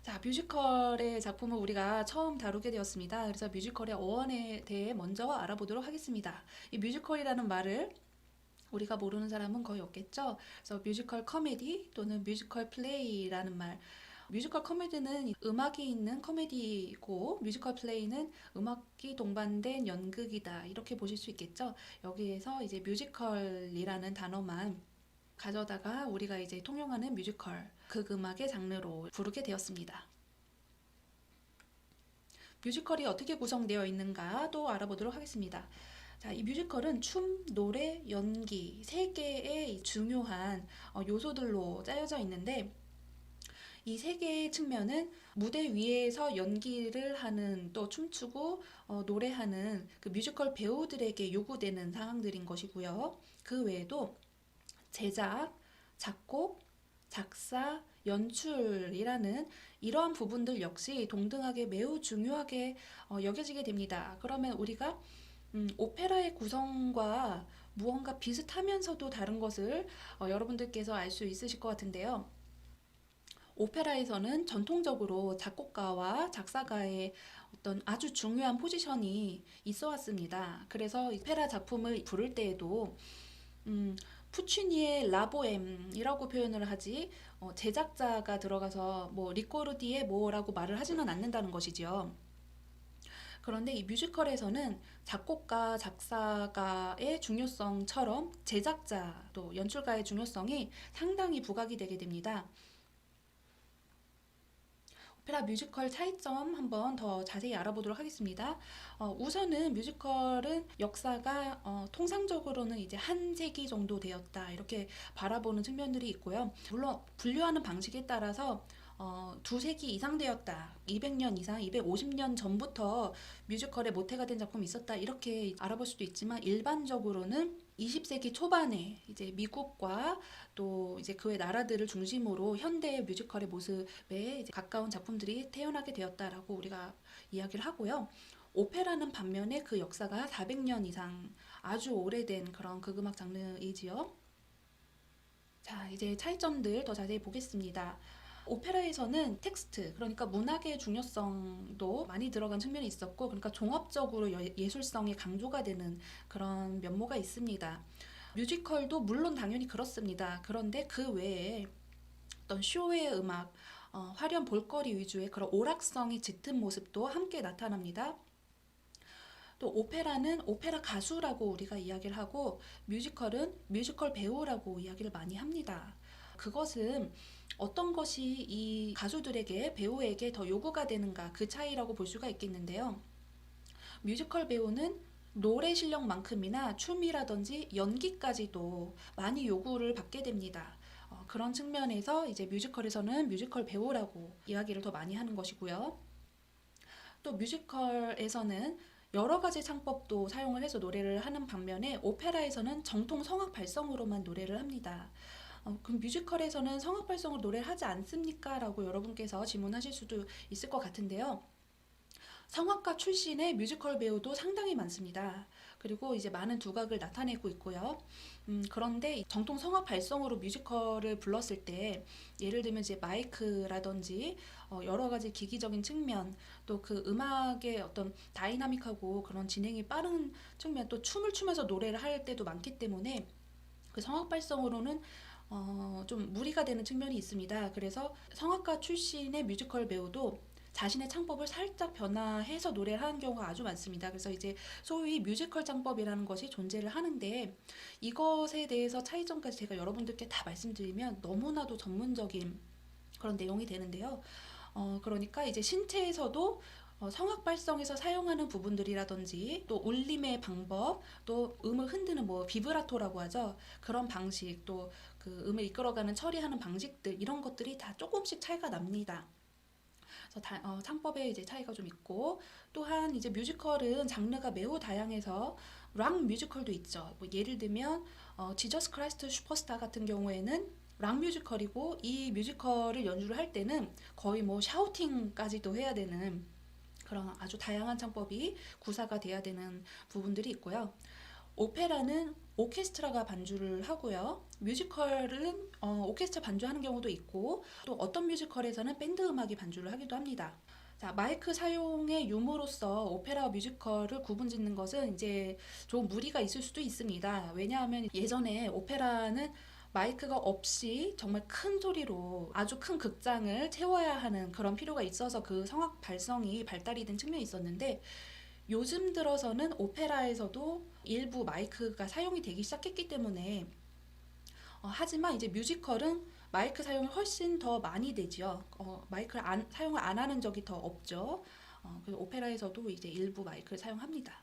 자, 뮤지컬의 작품을 우리가 처음 다루게 되었습니다. 그래서 뮤지컬의 어원에 대해 먼저 알아보도록 하겠습니다. 이 뮤지컬이라는 말을 우리가 모르는 사람은 거의 없겠죠. 그래서 뮤지컬 코미디 또는 뮤지컬 플레이라는 말. 뮤지컬 코미디는 음악이 있는 코미디이고 뮤지컬 플레이는 음악이 동반된 연극이다. 이렇게 보실 수 있겠죠. 여기에서 이제 뮤지컬이라는 단어만 가져다가 우리가 이제 통용하는 뮤지컬, 극음악의 장르로 부르게 되었습니다. 뮤지컬이 어떻게 구성되어 있는가 또 알아보도록 하겠습니다. 자, 이 뮤지컬은 춤, 노래, 연기 세 개의 중요한 요소들로 짜여져 있는데 이 세 개의 측면은 무대 위에서 연기를 하는 또 춤추고 노래하는 그 뮤지컬 배우들에게 요구되는 상황들인 것이고요. 그 외에도 제작, 작곡, 작사, 연출이라는 이러한 부분들 역시 동등하게 매우 중요하게 여겨지게 됩니다. 그러면 우리가 오페라의 구성과 무언가 비슷하면서도 다른 것을 여러분들께서 알 수 있으실 것 같은데요. 오페라에서는 전통적으로 작곡가와 작사가의 어떤 아주 중요한 포지션이 있어 왔습니다. 그래서 오페라 작품을 부를 때에도 푸치니의 라보엠이라고 표현을 하지 제작자가 들어가서 뭐 리코르디의 뭐라고 말을 하지는 않는다는 것이지요. 그런데 이 뮤지컬에서는 작곡가, 작사가의 중요성처럼 제작자 또 연출가의 중요성이 상당히 부각이 되게 됩니다. 오페라 뮤지컬 차이점 한번 더 자세히 알아보도록 하겠습니다. 우선은 뮤지컬은 역사가 통상적으로는 이제 한 세기 정도 되었다 이렇게 바라보는 측면들이 있고요. 물론 분류하는 방식에 따라서 두 세기 이상 되었다, 200년 이상, 250년 전부터 뮤지컬에 모태가 된 작품이 있었다 이렇게 알아볼 수도 있지만 일반적으로는 20세기 초반에 이제 미국과 또 이제 그 외 나라들을 중심으로 현대 뮤지컬의 모습에 이제 가까운 작품들이 태어나게 되었다라고 우리가 이야기를 하고요. 오페라는 반면에 그 역사가 400년 이상 아주 오래된 그런 극음악 장르이지요. 자, 이제 차이점들 더 자세히 보겠습니다. 오페라에서는 텍스트, 그러니까 문학의 중요성도 많이 들어간 측면이 있었고, 그러니까 종합적으로 예술성이 강조가 되는 그런 면모가 있습니다. 뮤지컬도 물론 당연히 그렇습니다. 그런데 그 외에 어떤 쇼의 음악, 화려한 볼거리 위주의 그런 오락성이 짙은 모습도 함께 나타납니다. 또 오페라는 오페라 가수라고 우리가 이야기를 하고 뮤지컬은 뮤지컬 배우라고 이야기를 많이 합니다. 그것은 어떤 것이 이 가수들에게 배우에게 더 요구가 되는가 그 차이라고 볼 수가 있겠는데요. 뮤지컬 배우는 노래 실력만큼이나 춤이라든지 연기까지도 많이 요구를 받게 됩니다. 그런 측면에서 이제 뮤지컬에서는 뮤지컬 배우라고 이야기를 더 많이 하는 것이고요. 또 뮤지컬에서는 여러 가지 창법도 사용을 해서 노래를 하는 반면에 오페라에서는 정통 성악 발성으로만 노래를 합니다. 그럼 뮤지컬에서는 성악 발성으로 노래를 하지 않습니까? 라고 여러분께서 질문하실 수도 있을 것 같은데요. 성악가 출신의 뮤지컬 배우도 상당히 많습니다. 그리고 이제 많은 두각을 나타내고 있고요. 그런데 정통 성악 발성으로 뮤지컬을 불렀을 때 예를 들면 이제 마이크라든지 여러 가지 기기적인 측면 또 그 음악의 어떤 다이나믹하고 그런 진행이 빠른 측면 또 춤을 추면서 노래를 할 때도 많기 때문에 그 성악 발성으로는 좀 무리가 되는 측면이 있습니다. 그래서 성악가 출신의 뮤지컬 배우도 자신의 창법을 살짝 변화해서 노래를 하는 경우가 아주 많습니다. 그래서 이제 소위 뮤지컬 창법이라는 것이 존재를 하는데 이것에 대해서 차이점까지 제가 여러분들께 다 말씀드리면 너무나도 전문적인 그런 내용이 되는데요. 그러니까 이제 신체에서도 성악 발성에서 사용하는 부분들이라든지 또 울림의 방법 또 음을 흔드는 뭐 비브라토라고 하죠. 그런 방식 또 그 음을 이끌어가는 처리하는 방식들 이런 것들이 다 조금씩 차이가 납니다. 그래서 창법에 이제 차이가 좀 있고 또한 이제 뮤지컬은 장르가 매우 다양해서 락 뮤지컬도 있죠. 뭐 예를 들면 지저스 크라이스트 슈퍼스타 같은 경우에는 락 뮤지컬이고 이 뮤지컬을 연주를 할 때는 거의 뭐 샤우팅까지도 해야 되는 그런 아주 다양한 창법이 구사가 돼야 되는 부분들이 있고요. 오페라는 오케스트라가 반주를 하고요. 뮤지컬은 오케스트라 반주하는 경우도 있고 또 어떤 뮤지컬에서는 밴드 음악이 반주를 하기도 합니다. 자, 마이크 사용의 유무로서 오페라와 뮤지컬을 구분짓는 것은 이제 좀 무리가 있을 수도 있습니다. 왜냐하면 예전에 오페라는 마이크가 없이 정말 큰 소리로 아주 큰 극장을 채워야 하는 그런 필요가 있어서 그 성악 발성이 발달이 된 측면이 있었는데 요즘 들어서는 오페라에서도 일부 마이크가 사용이 되기 시작했기 때문에 하지만 이제 뮤지컬은 마이크 사용이 훨씬 더 많이 되지요. 사용을 안 하는 적이 더 없죠. 그래서 오페라에서도 이제 일부 마이크를 사용합니다.